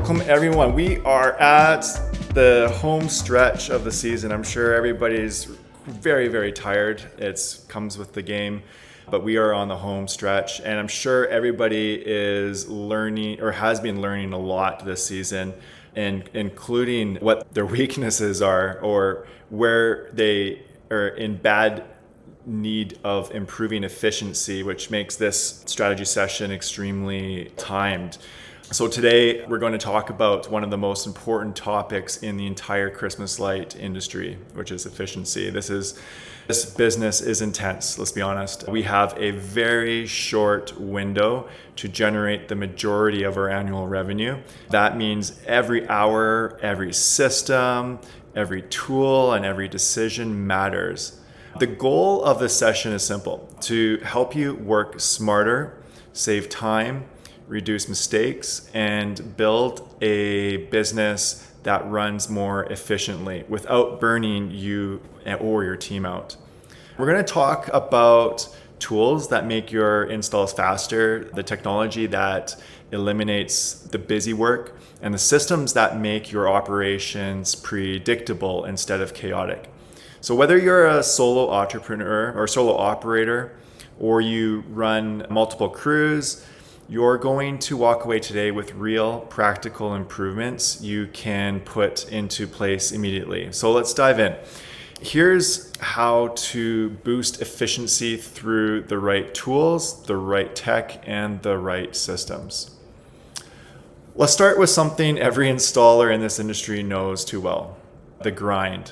Welcome everyone. We are at the home stretch of the season. I'm sure everybody's very, very tired. It comes with the game, but we are on the home stretch, and I'm sure everybody is learning or has been learning a lot this season, and including what their weaknesses are or where they are in bad need of improving efficiency, which makes this strategy session extremely timed. So today we're going to talk about one of the most important topics in the entire Christmas light industry, which is efficiency. This business is intense, let's be honest. We have a very short window to generate the majority of our annual revenue. That means every hour, every system, every tool, and every decision matters. The goal of this session is simple: to help you work smarter, save time, reduce mistakes, and build a business that runs more efficiently without burning you or your team out. We're going to talk about tools that make your installs faster, the technology that eliminates the busy work, and the systems that make your operations predictable instead of chaotic. So whether you're a solo entrepreneur or solo operator, or you run multiple crews, you're going to walk away today with real practical improvements you can put into place immediately. So let's dive in. Here's how to boost efficiency through the right tools, the right tech, and the right systems. Let's start with something every installer in this industry knows too well: the grind.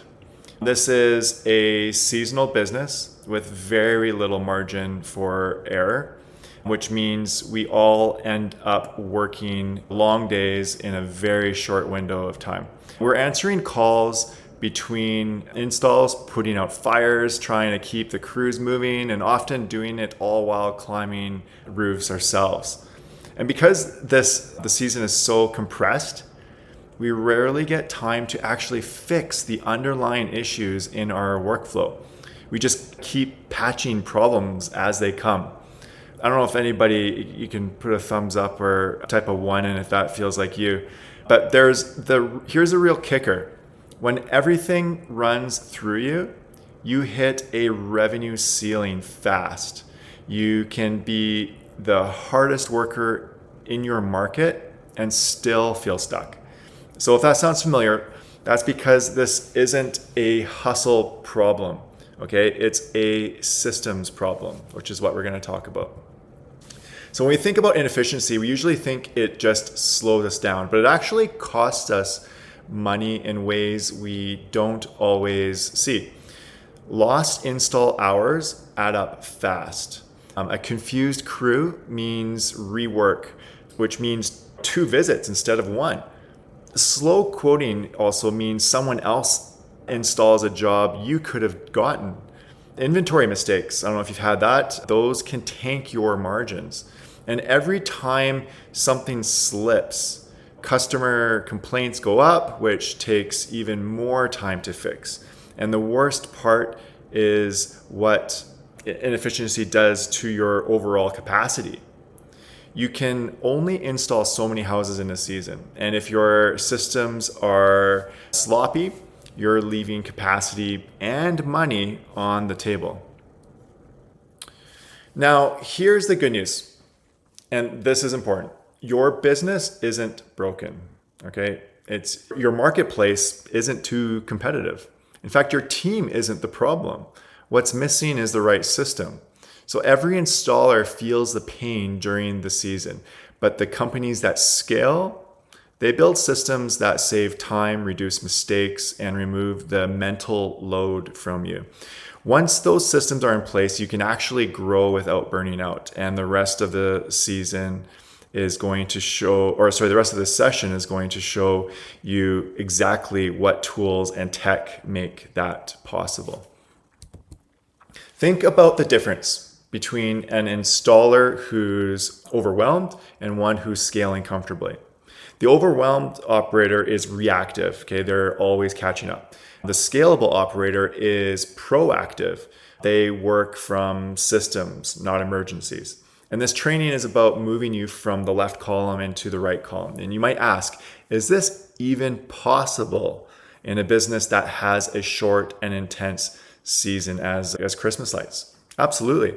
This is a seasonal business with very little margin for error, which means we all end up working long days in a very short window of time. We're answering calls between installs, putting out fires, trying to keep the crews moving, and often doing it all while climbing roofs ourselves. And because the season is so compressed, we rarely get time to actually fix the underlying issues in our workflow. We just keep patching problems as they come. I don't know if anybody, you can put a thumbs up or type a 1 in if that feels like you. But here's a real kicker. When everything runs through you, you hit a revenue ceiling fast. You can be the hardest worker in your market and still feel stuck. So if that sounds familiar, that's because this isn't a hustle problem, okay? It's a systems problem, which is what we're going to talk about. So when we think about inefficiency, we usually think it just slows us down, but it actually costs us money in ways we don't always see. Lost install hours add up fast. A confused crew means rework, which means 2 visits instead of 1. Slow quoting also means someone else installs a job you could have gotten. Inventory mistakes, I don't know if you've had that, those can tank your margins. And every time something slips, customer complaints go up, which takes even more time to fix. And the worst part is what inefficiency does to your overall capacity. You can only install so many houses in a season. And if your systems are sloppy, you're leaving capacity and money on the table. Now, here's the good news. And this is important. Your business isn't broken, okay? Your marketplace isn't too competitive. In fact, your team isn't the problem. What's missing is the right system. So every installer feels the pain during the season, but the companies that scale, they build systems that save time, reduce mistakes, and remove the mental load from you. Once those systems are in place, you can actually grow without burning out, and the rest of the season is going to show, the rest of the session is going to show you exactly what tools and tech make that possible. Think about the difference between an installer who's overwhelmed and one who's scaling comfortably. The overwhelmed operator is reactive, okay? They're always catching up. The scalable operator is proactive. They work from systems, not emergencies. And this training is about moving you from the left column into the right column. And you might ask, is this even possible in a business that has a short and intense season as Christmas lights? Absolutely.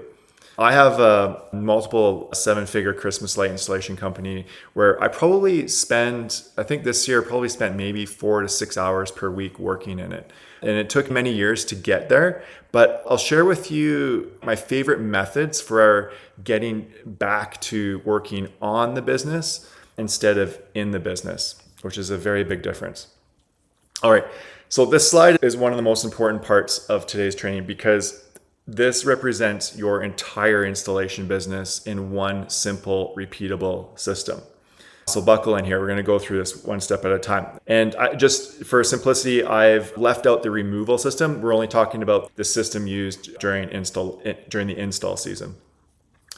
I have a multiple 7-figure Christmas light installation company where I think this year probably spent maybe 4 to 6 hours per week working in it. And it took many years to get there, but I'll share with you my favorite methods for getting back to working on the business instead of in the business, which is a very big difference. All right, so this slide is one of the most important parts of today's training because this represents your entire installation business in one simple, repeatable system. So buckle in here. We're going to go through this one step at a time. And just for simplicity, I've left out the removal system. We're only talking about the system used during the install season.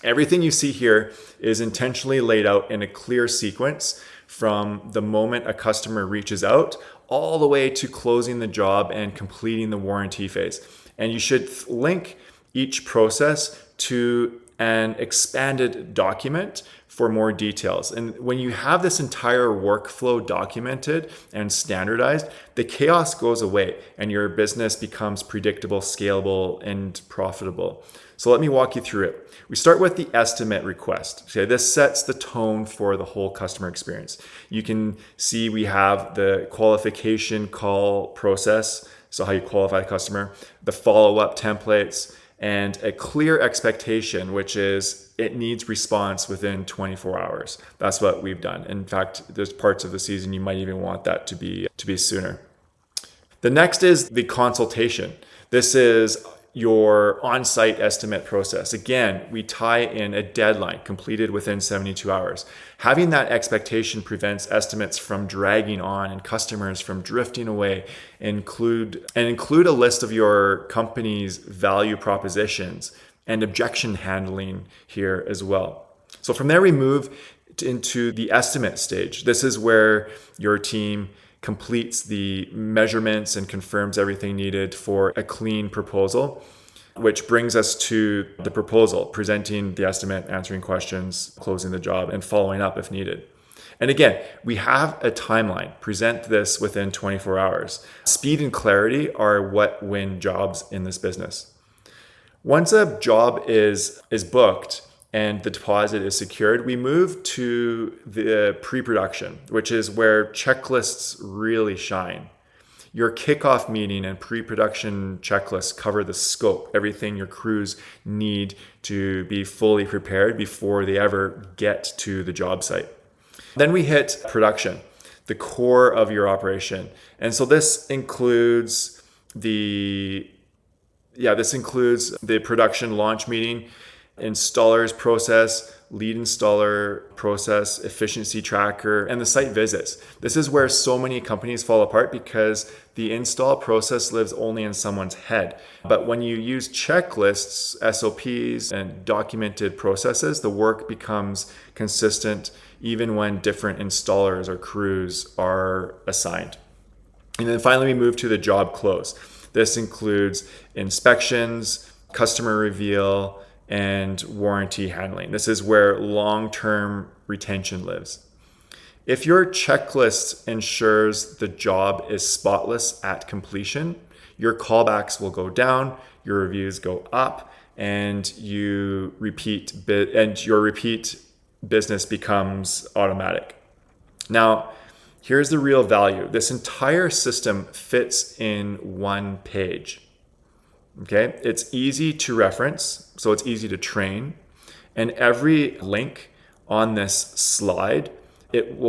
Everything you see here is intentionally laid out in a clear sequence from the moment a customer reaches out all the way to closing the job and completing the warranty phase. And you should link each process to an expanded document for more details. And when you have this entire workflow documented and standardized, the chaos goes away and your business becomes predictable, scalable, and profitable. So let me walk you through it. We start with the estimate request. Okay, this sets the tone for the whole customer experience. You can see we have the qualification call process, so how you qualify a customer, the follow-up templates, and a clear expectation, which is it needs response within 24 hours. That's what we've done. In fact, there's parts of the season you might even want that to be sooner. The next is the consultation. This is your on-site estimate process. Again, we tie in a deadline completed within 72 hours. Having that expectation prevents estimates from dragging on and customers from drifting away. Include a list of your company's value propositions and objection handling here as well. So from there, we move into the estimate stage. This is where your team completes the measurements and confirms everything needed for a clean proposal, which brings us to the proposal, presenting the estimate, answering questions, closing the job, and following up if needed. And again, we have a timeline. Present this within 24 hours. Speed and clarity are what win jobs in this business. Once a job is booked and the deposit is secured, we move to the pre-production, which is where checklists really shine. Your kickoff meeting and pre-production checklists cover the scope, everything your crews need to be fully prepared before they ever get to the job site. Then we hit production, the core of your operation. And so this includes the production launch meeting, installers process, lead installer process, efficiency tracker, and the site visits. This is where so many companies fall apart because the install process lives only in someone's head. But when you use checklists, SOPs, and documented processes, the work becomes consistent even when different installers or crews are assigned. And then finally, we move to the job close. This includes inspections, customer reveal, and warranty handling. This is where long-term retention lives. If your checklist ensures the job is spotless at completion, your callbacks will go down, your reviews go up, and your repeat business becomes automatic. Now, here's the real value. This entire system fits in one page. Okay, it's easy to reference, so it's easy to train. And every link on this slide, it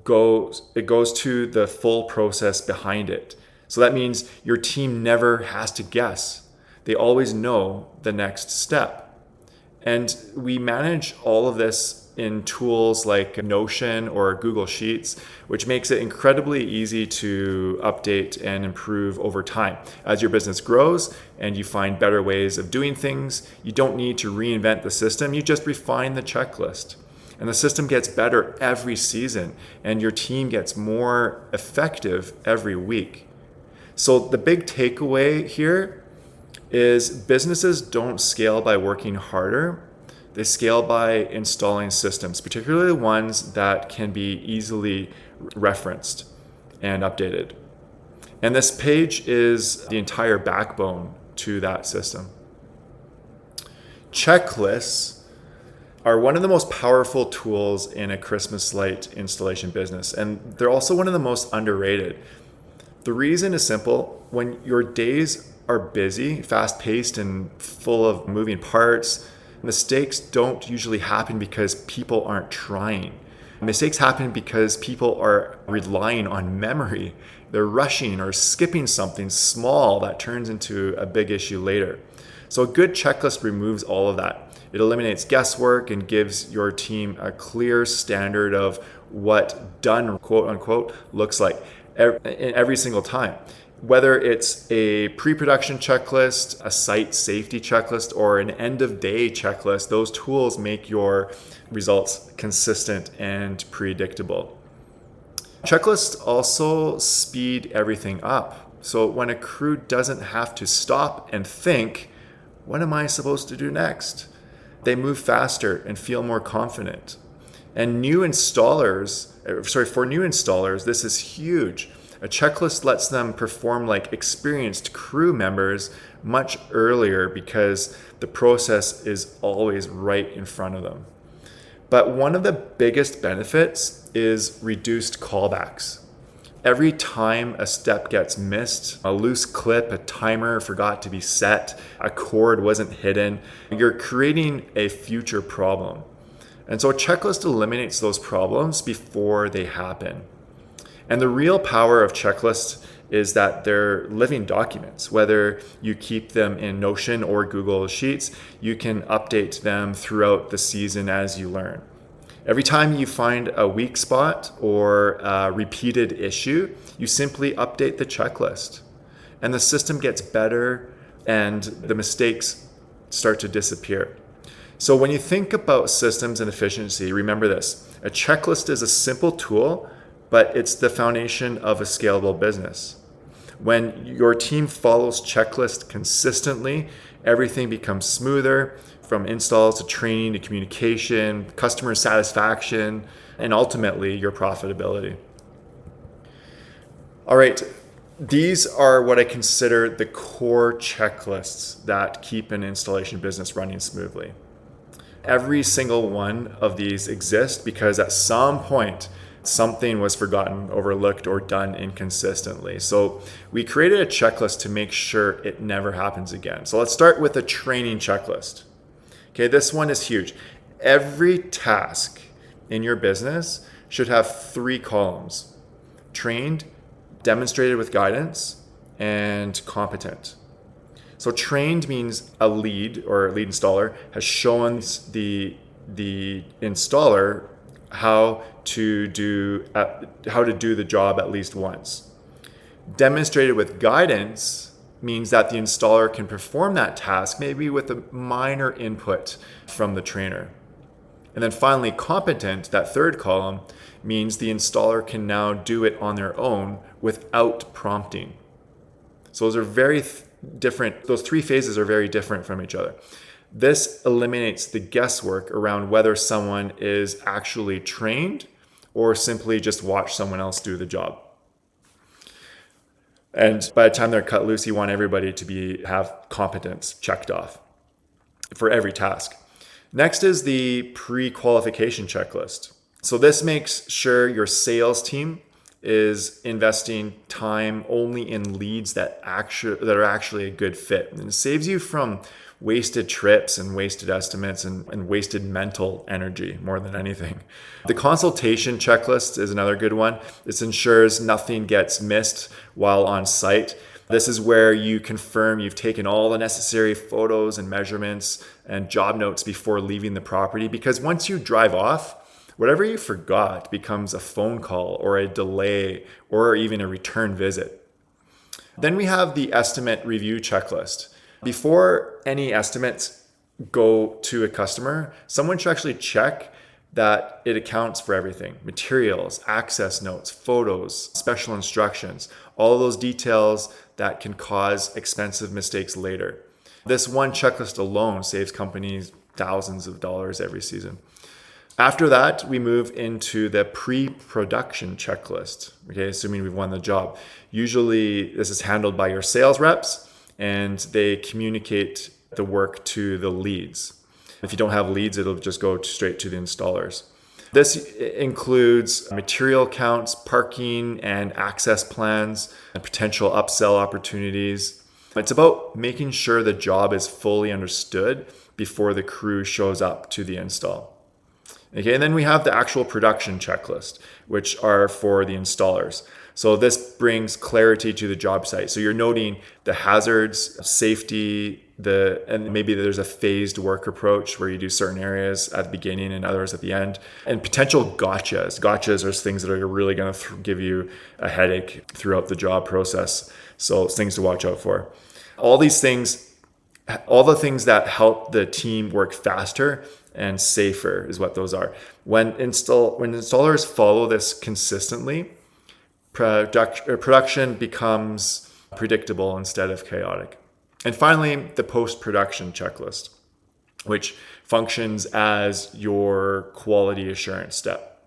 goes to the full process behind it. So that means your team never has to guess. They always know the next step. And we manage all of this in tools like Notion or Google Sheets, which makes it incredibly easy to update and improve over time. As your business grows and you find better ways of doing things, you don't need to reinvent the system, you just refine the checklist. And the system gets better every season, and your team gets more effective every week. So the big takeaway here is businesses don't scale by working harder. They scale by installing systems, particularly ones that can be easily referenced and updated. And this page is the entire backbone to that system. Checklists are one of the most powerful tools in a Christmas light installation business, and they're also one of the most underrated. The reason is simple. When your days are busy, fast-paced, and full of moving parts, mistakes don't usually happen because people aren't trying. Mistakes happen because people are relying on memory. They're rushing or skipping something small that turns into a big issue later. So a good checklist removes all of that. It eliminates guesswork and gives your team a clear standard of what done, quote unquote, looks like every single time. Whether it's a pre-production checklist, a site safety checklist, or an end-of-day checklist, those tools make your results consistent and predictable. Checklists also speed everything up. So when a crew doesn't have to stop and think, what am I supposed to do next? They move faster and feel more confident. And for new installers, this is huge. A checklist lets them perform like experienced crew members much earlier because the process is always right in front of them. But one of the biggest benefits is reduced callbacks. Every time a step gets missed, a loose clip, a timer forgot to be set, a cord wasn't hidden, you're creating a future problem. And so a checklist eliminates those problems before they happen. And the real power of checklists is that they're living documents. Whether you keep them in Notion or Google Sheets, you can update them throughout the season as you learn. Every time you find a weak spot or a repeated issue, you simply update the checklist. And the system gets better and the mistakes start to disappear. So when you think about systems and efficiency, remember this. A checklist is a simple tool, but it's the foundation of a scalable business. When your team follows checklists consistently, everything becomes smoother, from installs to training to communication, customer satisfaction, and ultimately your profitability. All right, these are what I consider the core checklists that keep an installation business running smoothly. Every single one of these exists because at some point, something was forgotten, overlooked, or done inconsistently. So we created a checklist to make sure it never happens again. So let's start with a training checklist. Okay, this one is huge. Every task in your business should have 3 columns: trained, demonstrated with guidance, and competent. So trained means a lead or lead installer has shown the installer how to do the job at least once. Demonstrated with guidance means that the installer can perform that task maybe with a minor input from the trainer. And then finally, competent, that third column, means the installer can now do it on their own without prompting. So those are very different. Those 3 phases are very different from each other. This eliminates the guesswork around whether someone is actually trained or simply just watch someone else do the job. And by the time they're cut loose, you want everybody to have competence checked off for every task. Next is the pre-qualification checklist. So this makes sure your sales team is investing time only in leads that are actually a good fit. And it saves you from wasted trips and wasted estimates and wasted mental energy more than anything. The consultation checklist is another good one. This ensures nothing gets missed while on site. This is where you confirm you've taken all the necessary photos and measurements and job notes before leaving the property, because once you drive off, whatever you forgot becomes a phone call or a delay or even a return visit. Then we have the estimate review checklist. Before any estimates go to a customer, someone should actually check that it accounts for everything: materials, access notes, photos, special instructions, all of those details that can cause expensive mistakes later. This one checklist alone saves companies thousands of dollars every season. After that, we move into the pre-production checklist, okay, assuming we've won the job. Usually this is handled by your sales reps and they communicate the work to the leads. If you don't have leads, it'll just go straight to the installers. This includes material counts, parking and access plans, and potential upsell opportunities. It's about making sure the job is fully understood before the crew shows up to the install. Okay, and then we have the actual production checklist, which are for the installers. So this brings clarity to the job site. So you're noting the hazards, safety, and maybe there's a phased work approach where you do certain areas at the beginning and others at the end, and potential gotchas. Gotchas are things that are really going to give you a headache throughout the job process. So it's things to watch out for. All these things, all the things that help the team work faster and safer is what those are. When installers follow this consistently, production becomes predictable instead of chaotic. And finally, the post-production checklist, which functions as your quality assurance step.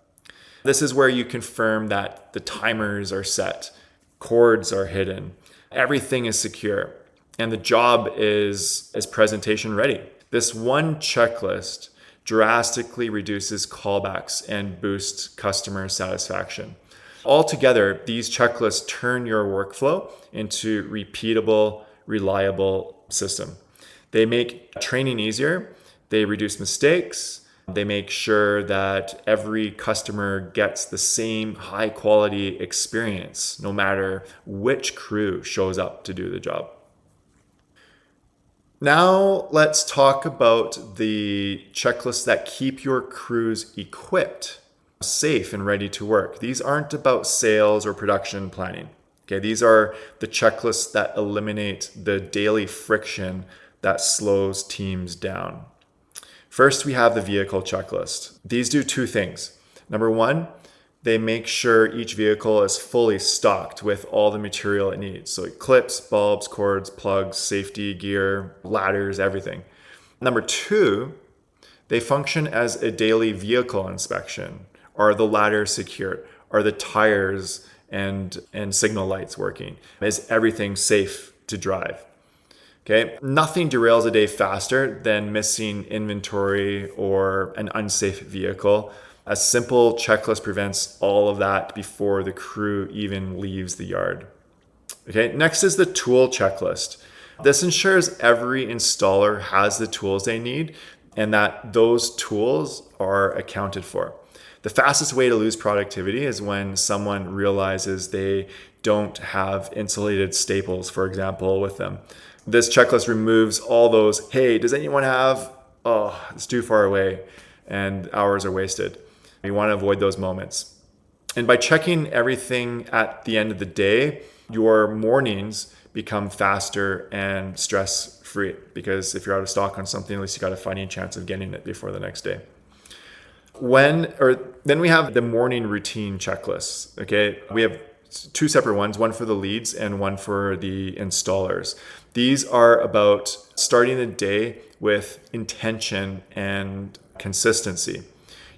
This is where you confirm that the timers are set, cords are hidden, everything is secure, and the job is presentation ready. This one checklist drastically reduces callbacks and boosts customer satisfaction. Altogether, these checklists turn your workflow into repeatable, reliable system. They make training easier, they reduce mistakes, they make sure that every customer gets the same high quality experience, no matter which crew shows up to do the job. Now let's talk about the checklists that keep your crews equipped, safe, and ready to work. These aren't about sales or production planning. Okay, these are the checklists that eliminate the daily friction that slows teams down. First, we have the vehicle checklist. These do two things. Number one, they make sure each vehicle is fully stocked with all the material it needs. So clips, bulbs, cords, plugs, safety gear, ladders, everything. Number two, they function as a daily vehicle inspection. Are the ladders secure? Are the tires and signal lights working? Is everything safe to drive? Okay, nothing derails a day faster than missing inventory or an unsafe vehicle. A simple checklist prevents all of that before the crew even leaves the yard. Okay, next is the tool checklist. This ensures every installer has the tools they need and that those tools are accounted for. The fastest way to lose productivity is when someone realizes they don't have insulated staples, for example, with them. This checklist removes all those, hey, does anyone have, oh, it's too far away, and hours are wasted. You want to avoid those moments. And by checking everything at the end of the day, your mornings become faster and stress-free, because if you're out of stock on something, at least you got a fighting chance of getting it before the next day. Then we have the morning routine checklists. Okay, we have two separate ones, one for the leads and one for the installers. These are about starting the day with intention and consistency.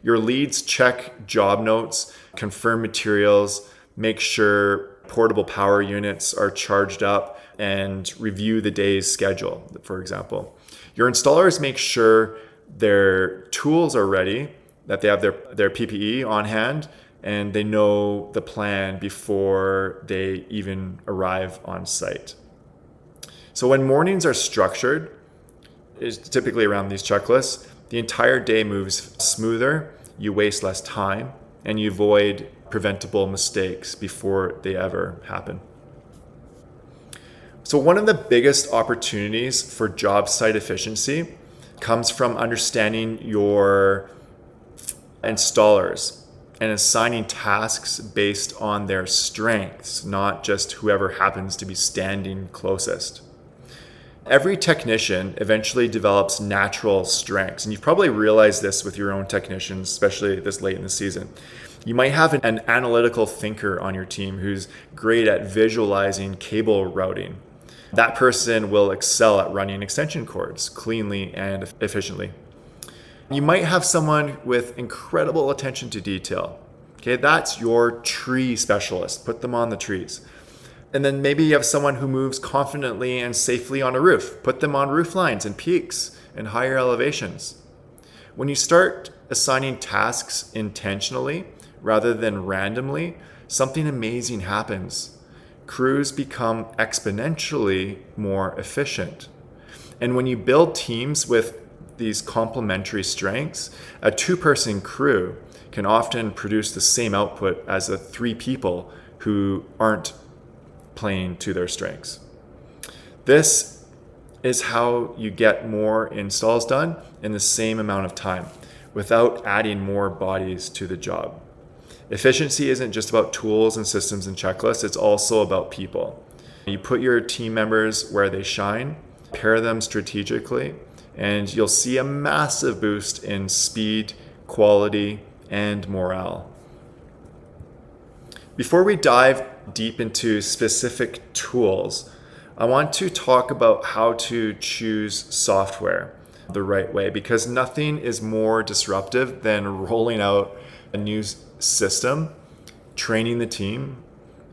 Your leads check job notes, confirm materials, make sure portable power units are charged up, and review the day's schedule, for example. Your installers make sure their tools are ready, that they have their PPE on hand, and they know the plan before they even arrive on site. So when mornings are structured, is typically around these checklists, the entire day moves smoother, you waste less time, and you avoid preventable mistakes before they ever happen. So one of the biggest opportunities for job site efficiency comes from understanding your installers and assigning tasks based on their strengths, not just whoever happens to be standing closest. Every technician eventually develops natural strengths, and you've probably realized this with your own technicians, especially this late in the season. You might have an analytical thinker on your team who's great at visualizing cable routing. That person will excel at running extension cords cleanly and efficiently. You might have someone with incredible attention to detail. Okay, that's your tree specialist. Put them on the trees. And then maybe you have someone who moves confidently and safely on a roof. Put them on roof lines and peaks and higher elevations. When you start assigning tasks intentionally rather than randomly, something amazing happens. Crews become exponentially more efficient. And when you build teams with these complementary strengths, a 2-person crew can often produce the same output as the 3 people who aren't playing to their strengths. This is how you get more installs done in the same amount of time without adding more bodies to the job. Efficiency isn't just about tools and systems and checklists, it's also about people. You put your team members where they shine, pair them strategically, and you'll see a massive boost in speed, quality, and morale. Before we dive deep into specific tools, I want to talk about how to choose software the right way, because nothing is more disruptive than rolling out a new system, training the team,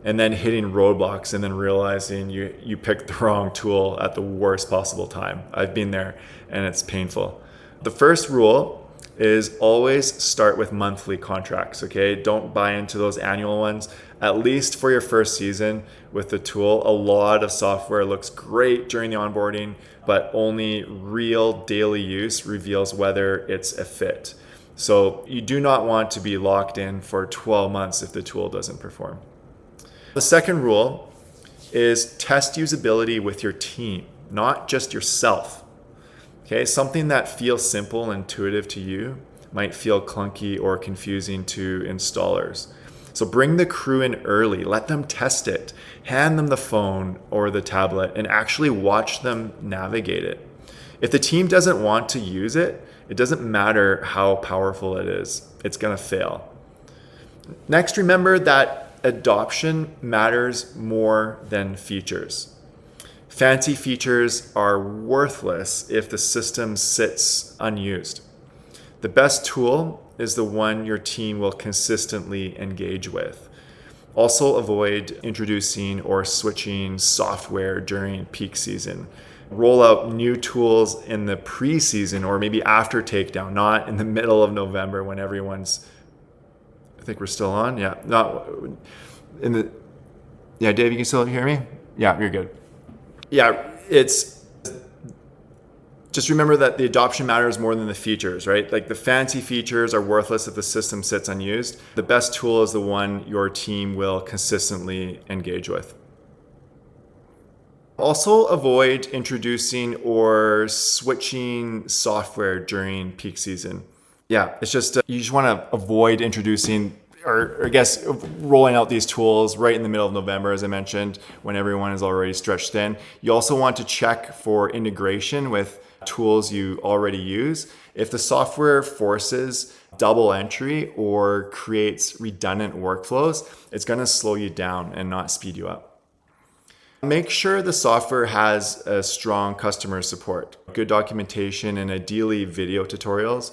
and then hitting roadblocks and then realizing you picked the wrong tool at the worst possible time. I've been there and it's painful. The first rule is always start with monthly contracts, okay? Don't buy into those annual ones, at least for your first season with the tool. A lot of software looks great during the onboarding, but only real daily use reveals whether it's a fit. So you do not want to be locked in for 12 months if the tool doesn't perform. The second rule is test usability with your team, not just yourself. Okay, something that feels simple and intuitive to you might feel clunky or confusing to installers. So bring the crew in early, let them test it, hand them the phone or the tablet, and actually watch them navigate it. If the team doesn't want to use it, it doesn't matter how powerful it is, it's gonna fail. Next, remember that adoption matters more than features. Fancy features are worthless if the system sits unused. The best tool is the one your team will consistently engage with. Also avoid introducing or switching software during peak season. Roll out new tools in the pre-season or maybe after takedown, not in the middle of November when everyone's, I think we're still on. Yeah, not in the, yeah, Dave, you can still hear me? Yeah, you're good. Yeah, it's just remember that the adoption matters more than the features, right? Like the fancy features are worthless if the system sits unused. The best tool is the one your team will consistently engage with. Also avoid introducing or switching software during peak season. Yeah, it's just, you just want to avoid introducing or I guess rolling out these tools right in the middle of November, as I mentioned, when everyone is already stretched thin. You also want to check for integration with tools you already use. If the software forces double entry or creates redundant workflows, it's going to slow you down and not speed you up. Make sure the software has a strong customer support, good documentation, and ideally video tutorials.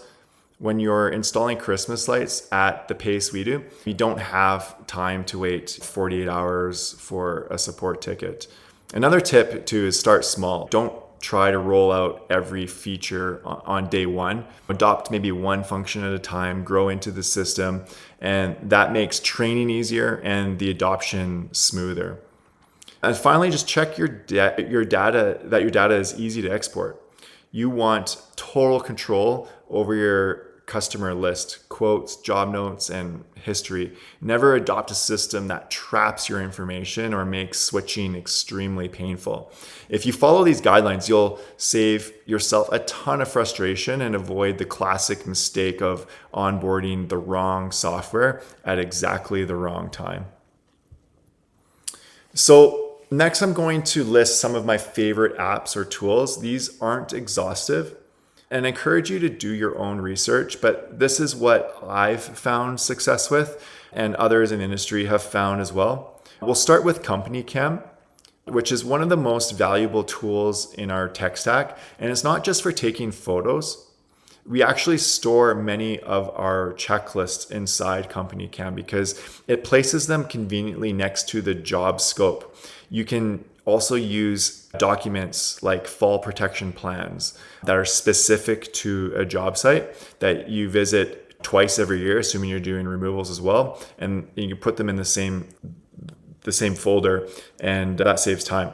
When you're installing Christmas lights at the pace we do, you don't have time to wait 48 hours for a support ticket. Another tip too is start small. Don't try to roll out every feature on day one. Adopt maybe one function at a time, grow into the system, and that makes training easier and the adoption smoother. And finally, just check your data, that your data is easy to export. You want total control over your customer list, quotes, job notes, and history. Never adopt a system that traps your information or makes switching extremely painful. If you follow these guidelines, you'll save yourself a ton of frustration and avoid the classic mistake of onboarding the wrong software at exactly the wrong time. So next, I'm going to list some of my favorite apps or tools. These aren't exhaustive, and I encourage you to do your own research, but this is what I've found success with and others in industry have found as well. We'll start with CompanyCam, which is one of the most valuable tools in our tech stack. And it's not just for taking photos. We actually store many of our checklists inside Company Cam because it places them conveniently next to the job scope. You can also use documents like fall protection plans that are specific to a job site that you visit twice every year, assuming you're doing removals as well, and you can put them in the same folder, and that saves time.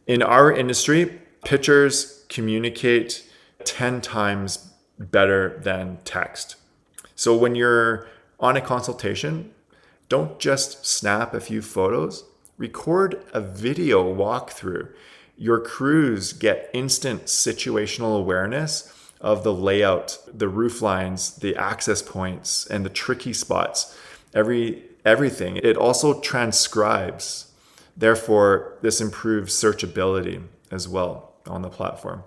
In our industry, pictures communicate 10 times better than text. So when you're on a consultation, don't just snap a few photos, record a video walkthrough. Your crews get instant situational awareness of the layout, the roof lines, the access points, and the tricky spots, everything. It also transcribes. Therefore, this improves searchability as well on the platform.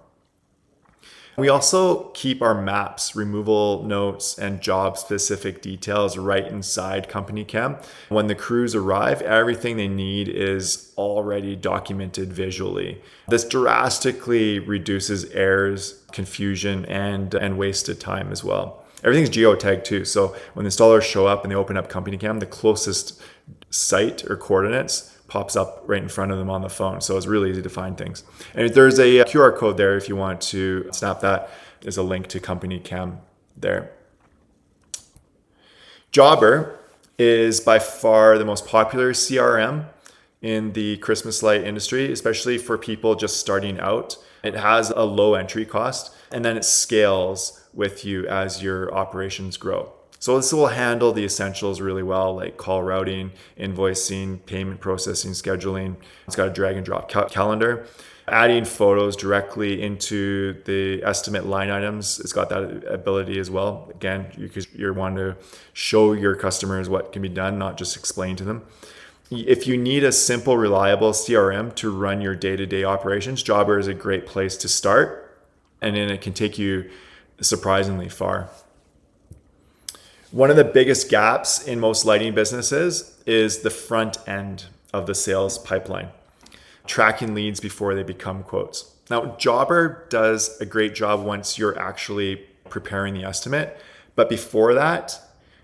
We also keep our maps, removal notes, and job-specific details right inside Company Cam. When the crews arrive, everything they need is already documented visually. This drastically reduces errors, confusion, and wasted time as well. Everything's geotagged too, so when the installers show up and they open up Company Cam, the closest site or coordinates pops up right in front of them on the phone. So it's really easy to find things. And there's a QR code there if you want to snap that. There's a link to Company Cam there. Jobber is by far the most popular CRM in the Christmas light industry, especially for people just starting out. It has a low entry cost, and then it scales with you as your operations grow. So this will handle the essentials really well, like call routing, invoicing, payment processing, scheduling. It's got a drag and drop calendar. Adding photos directly into the estimate line items, it's got that ability as well. Again, because you're wanting to show your customers what can be done, not just explain to them. If you need a simple, reliable CRM to run your day-to-day operations, Jobber is a great place to start, and then it can take you surprisingly far. One of the biggest gaps in most lighting businesses is the front end of the sales pipeline, tracking leads before they become quotes. Now, Jobber does a great job once you're actually preparing the estimate, but before that,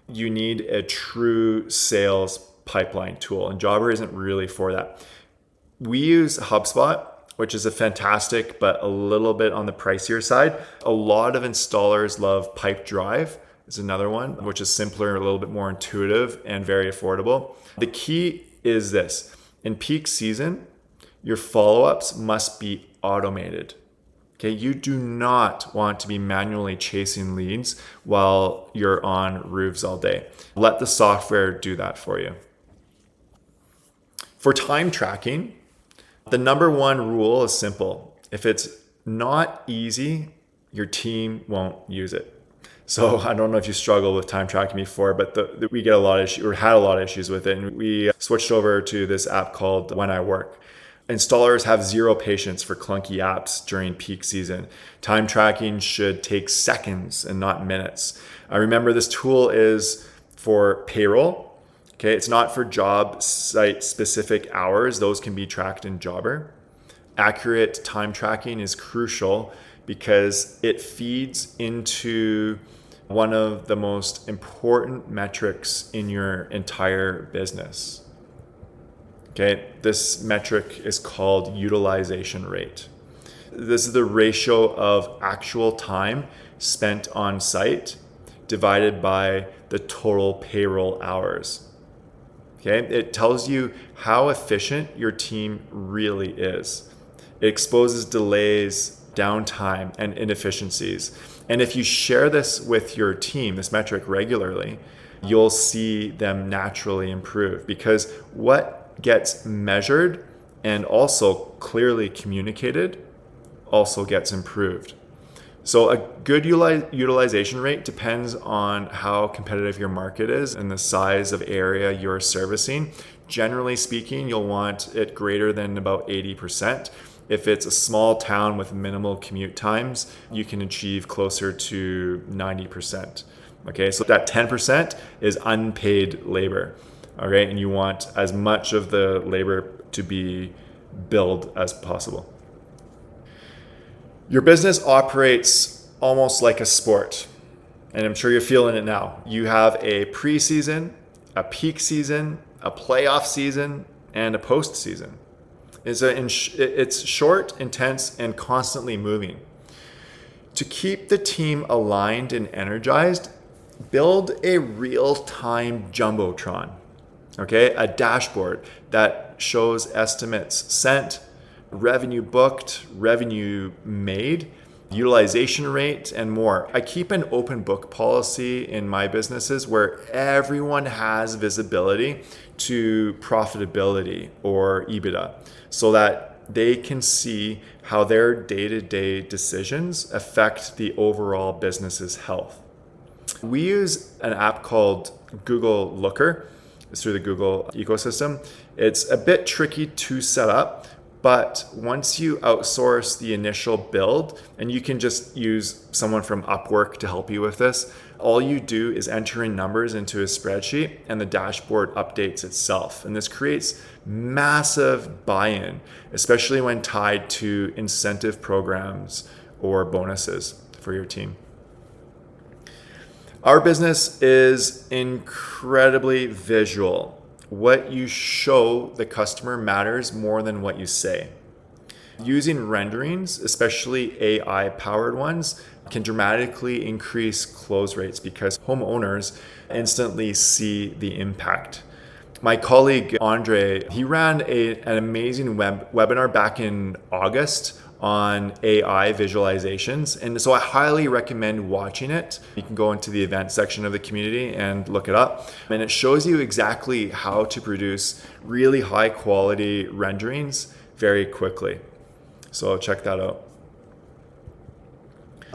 you need a true sales pipeline tool, and Jobber isn't really for that. We use HubSpot, which is a fantastic but a little bit on the pricier side. A lot of installers love Pipedrive. Is another one, which is simpler, a little bit more intuitive, and very affordable. The key is this: in peak season, your follow-ups must be automated. Okay, you do not want to be manually chasing leads while you're on roofs all day. Let the software do that for you. For time tracking, the number one rule is simple. If it's not easy, your team won't use it. So I don't know if you struggled with time tracking before, but we get a lot of issues, or had a lot of issues with it. And we switched over to this app called When I Work. Installers have zero patience for clunky apps during peak season. Time tracking should take seconds and not minutes. I remember this tool is for payroll. Okay, it's not for job site specific hours. Those can be tracked in Jobber. Accurate time tracking is crucial because it feeds into one of the most important metrics in your entire business. Okay, this metric is called utilization rate. This is the ratio of actual time spent on site divided by the total payroll hours. Okay, it tells you how efficient your team really is. It exposes delays, downtime, and inefficiencies. And if you share this with your team, this metric regularly, you'll see them naturally improve, because what gets measured and also clearly communicated also gets improved. So a good utilization rate depends on how competitive your market is and the size of area you're servicing. Generally speaking, you'll want it greater than about 80%. If it's a small town with minimal commute times, you can achieve closer to 90%. Okay, so that 10% is unpaid labor. Okay, and you want as much of the labor to be billed as possible. Your business operates almost like a sport. And I'm sure you're feeling it now. You have a preseason, a peak season, a playoff season, and a postseason. It's short, intense, and constantly moving. To keep the team aligned and energized, build a real-time jumbotron, okay? A dashboard that shows estimates sent, revenue booked, revenue made, utilization rate, and more. I keep an open book policy in my businesses where everyone has visibility to profitability or EBITDA so that they can see how their day-to-day decisions affect the overall business's health. We use an app called Google Looker. It's through the Google ecosystem. It's a bit tricky to set up, but once you outsource the initial build, and you can just use someone from Upwork to help you with this, all you do is enter in numbers into a spreadsheet and the dashboard updates itself. And this creates massive buy-in, especially when tied to incentive programs or bonuses for your team. Our business is incredibly visual. What you show the customer matters more than what you say. Using renderings, especially AI-powered ones, can dramatically increase close rates because homeowners instantly see the impact. My colleague Andre, he ran an amazing webinar back in August on AI visualizations. And so I highly recommend watching it. You can go into the event section of the community and look it up. And it shows you exactly how to produce really high quality renderings very quickly. So check that out.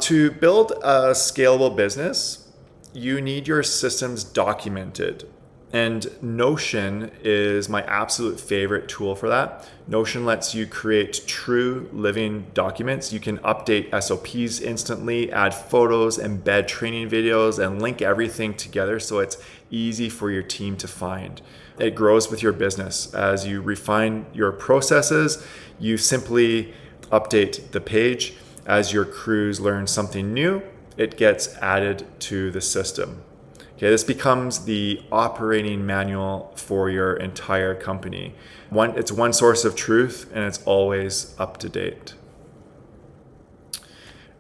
To build a scalable business, you need your systems documented. And Notion is my absolute favorite tool for that. Notion lets you create true living documents. You can update SOPs instantly, add photos, embed training videos, and link everything together so it's easy for your team to find. It grows with your business. As you refine your processes, you simply update the page. As your crews learn something new, it gets added to the system. Okay, this becomes the operating manual for your entire company. It's one source of truth and it's always up to date.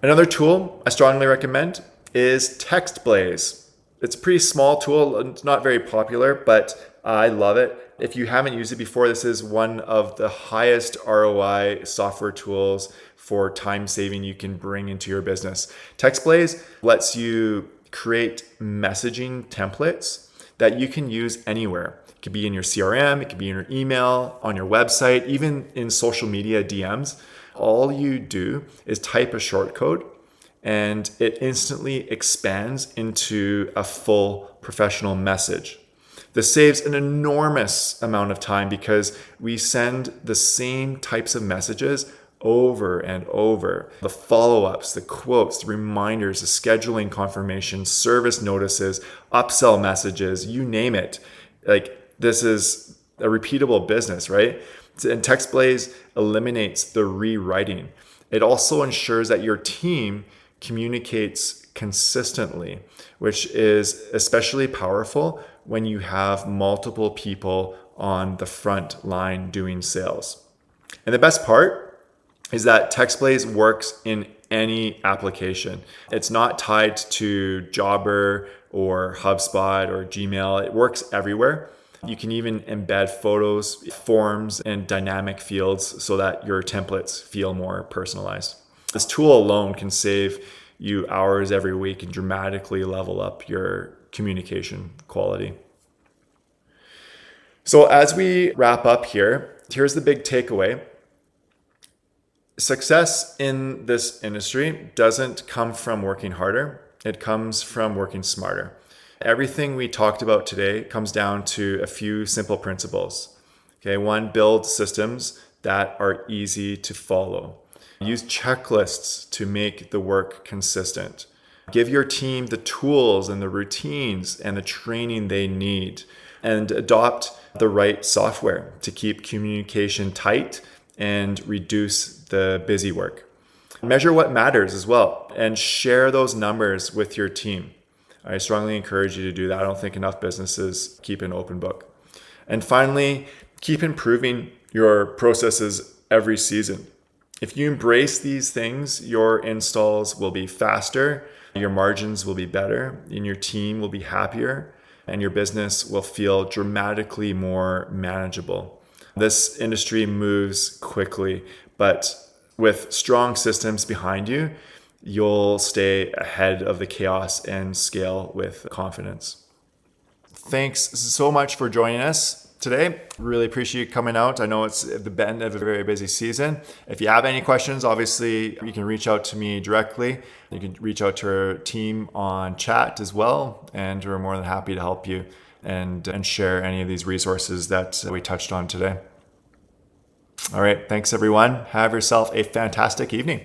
Another tool I strongly recommend is TextBlaze. It's a pretty small tool, it's not very popular, but I love it. If you haven't used it before, this is one of the highest ROI software tools for time saving you can bring into your business. TextBlaze lets you create messaging templates that you can use anywhere. It could be in your CRM, it could be in your email, on your website, even in social media DMs. All you do is type a short code and it instantly expands into a full professional message. This saves an enormous amount of time because we send the same types of messages over and over. The follow-ups, the quotes, the reminders, the scheduling confirmations, service notices, upsell messages, you name it. Like, this is a repeatable business, right? And TextBlaze eliminates the rewriting. It also ensures that your team communicates consistently, which is especially powerful when you have multiple people on the front line doing sales. And the best part is that TextBlaze works in any application. It's not tied to Jobber or HubSpot or Gmail. It works everywhere. You can even embed photos, forms, and dynamic fields so that your templates feel more personalized. This tool alone can save you hours every week and dramatically level up your communication quality. So as we wrap up here, here's the big takeaway. Success in this industry doesn't come from working harder. It comes from working smarter. Everything we talked about today comes down to a few simple principles. Okay, one, build systems that are easy to follow. Use checklists to make the work consistent. Give your team the tools and the routines and the training they need. And adopt the right software to keep communication tight and reduce the busy work. Measure what matters as well and share those numbers with your team. I strongly encourage you to do that. I don't think enough businesses keep an open book. And finally, keep improving your processes every season. If you embrace these things, your installs will be faster, your margins will be better, and your team will be happier, and your business will feel dramatically more manageable. This industry moves quickly, but with strong systems behind you, you'll stay ahead of the chaos and scale with confidence. Thanks so much for joining us today. Really appreciate you coming out. I know it's at the end of a very busy season. If you have any questions, obviously you can reach out to me directly. You can reach out to our team on chat as well, and we're more than happy to help you and share any of these resources that we touched on today. All right, thanks everyone. Have yourself a fantastic evening.